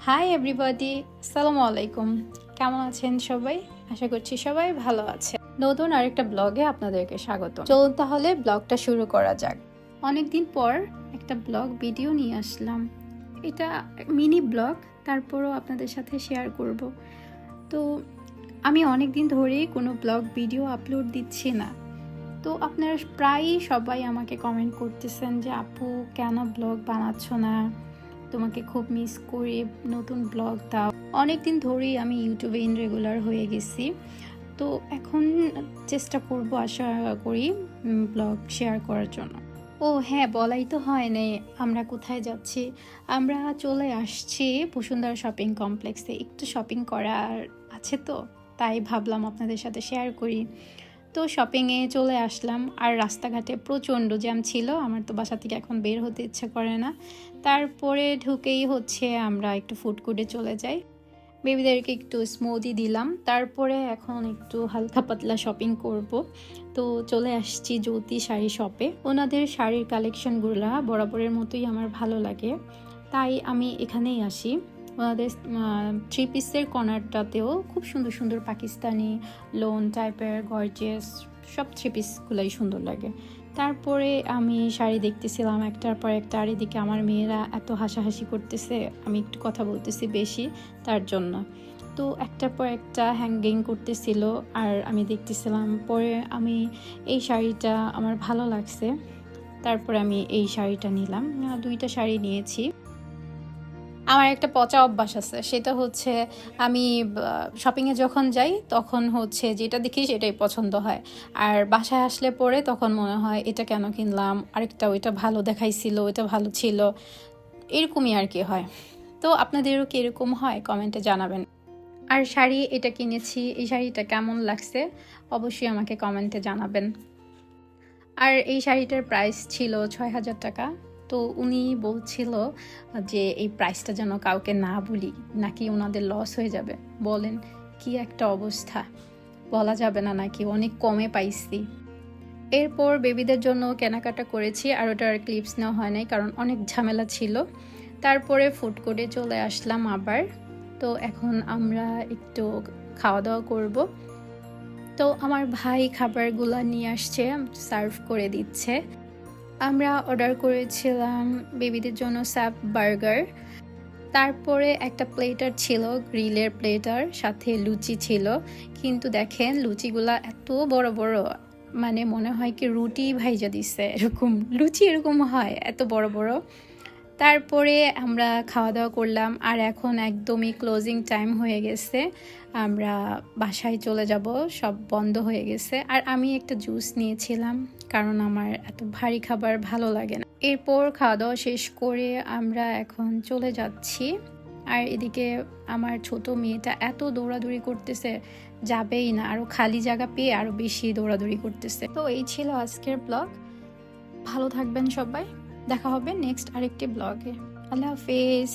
Hi everybody, আসসালামু আলাইকুম। কেমন আছেন সবাই? আশা করছি সবাই ভালো আছে। নতুন আরেকটা ব্লগে আপনাদেরকে স্বাগত। চলুন তাহলে ব্লগটা শুরু করা যাক। অনেকদিন পর একটা ব্লগ ভিডিও নিয়ে আসলাম। এটা মিনি ব্লগ, তারপরও আপনাদের সাথে শেয়ার করব। তো আমি অনেক দিন ধরেই কোনো ব্লগ ভিডিও আপলোড দিচ্ছি না। তো আপনারা প্রায়ই সবাই আমাকে কমেন্ট করতেছেন যে আপু কেন ব্লগ বানাচ্ছ না, তোমাকে খুব মিস করি, নতুন ব্লগ দাও। অনেক দিন ধরেই আমি ইউটিউবে ইনরেগুলার হয়ে গেছি। তো এখন চেষ্টা করব, আশা করি ব্লগ শেয়ার করার জন্য। ও হ্যাঁ, বলাই তো হয় নাই আমরা কোথায় যাচ্ছি। আমরা চলে আসছি বসুন্ধরা শপিং কমপ্লেক্সে, একটু শপিং করার আছে, তো তাই ভাবলাম আপনাদের সাথে শেয়ার করি। তো শপিংয়ে চলে আসলাম, আর রাস্তাঘাটে প্রচণ্ড জ্যাম ছিল। আমার তো বাসা থেকে এখন বের হতে ইচ্ছা করে না। তারপরে ঢুকেই আমরা একটু ফুড কোর্টে চলে যাই, বেবিদেরকে একটু স্মুদি দিলাম। তারপরে এখন একটু হালকা পাতলা শপিং করব। তো চলে আসছি জ্যোতি শাড়ি শপে। ওনাদের শাড়ির কালেকশনগুলো বরাবরের মতোই আমার ভালো লাগে, তাই আমি এখানেই আসি। ওনাদের থ্রি পিসের কর্নারটাতেও খুব সুন্দর সুন্দর পাকিস্তানি লোন টাইপের গর্জিয়াস সব থ্রি পিসগুলোই সুন্দর লাগে। তারপরে আমি শাড়ি দেখতেছিলাম একটার পর একটা, আর এদিকে আমার মেয়েরা এত হাসাহাসি করতেছে, আমি একটু কথা বলতেছি বেশি তার জন্য। তো একটার পর একটা হ্যাঙ্গিং করতেছিল আর আমি দেখতেছিলাম। পরে আমি এই শাড়িটা আমার ভালো লাগছে, তারপরে আমি এই শাড়িটা নিলাম। দুইটা শাড়ি নিয়েছি। আমার একটা পচা অভ্যাস আছে, সেটা হচ্ছে আমি শপিংয়ে যখন যাই তখন যেটা দেখি সেটাই পছন্দ হয়, আর বাসায় আসলে পরে তখন মনে হয় এটা কেন কিনলাম, আরেকটা ওইটা ভালো দেখাইছিল, ওইটা ভালো ছিল, এরকমই আর কি হয়। তো আপনাদেরও কি এরকম হয়? কমেন্টে জানাবেন। আর শাড়ি এটা কিনেছি, এই শাড়িটা কেমন লাগছে অবশ্যই আমাকে কমেন্টে জানাবেন। আর এই শাড়িটার প্রাইস ছিল ৬,০০০ টাকা। তো উনি বলছিল যে এই প্রাইসটা যেন কাউকে না বলি, নাকি ওনাদের লস হয়ে যাবে। বলেন কি একটা অবস্থা, বলা যাবে না নাকি? অনেক কমে পাইছি। এরপর বেবিদের জন্য কেনাকাটা করেছি, আর ওটার ক্লিপস নেওয়া হয় নাই কারণ অনেক ঝামেলা ছিল। তারপরে ফুড কোর্টে চলে আসলাম আবার। তো এখন আমরা একটু খাওয়া দাওয়া করব। তো আমার ভাই খাবারগুলো নিয়ে আসছে, সার্ভ করে দিচ্ছে। আমরা অর্ডার করেছিলাম বেবিদের জন্য স্যাপ বার্গার, তারপরে একটা প্লেটার ছিল, গ্রিলের প্লেটার, সাথে লুচি ছিল। কিন্তু দেখেন লুচিগুলা এত বড় বড়, মানে মনে হয় কি রুটি ভাইজা দিচ্ছে, এরকম লুচি এরকম হয়, এত বড় বড়। তারপরে আমরা খাওয়া দাওয়া করলাম, আর এখন একদমই ক্লোজিং টাইম হয়ে গেছে, আমরা বাসায় চলে যাব, সব বন্ধ হয়ে গেছে। আর আমি একটা জুস নিয়েছিলাম কারণ আমার এত ভারী খাবার ভালো লাগে না। এরপর খাওয়া দাওয়া শেষ করে আমরা এখন চলে যাচ্ছি। আর এদিকে আমার ছোট মেয়েটা এত দৌড়াদৌড়ি করতেছে, যাবেই না, আরও খালি জায়গা পেয়ে আরও বেশি দৌড়াদৌড়ি করতেছে। তো এই ছিল আজকের ব্লগ। ভালো থাকবেন সবাই, দেখা হবে নেক্সট আরেকটি ব্লগে। আল্লাহ হাফেজ।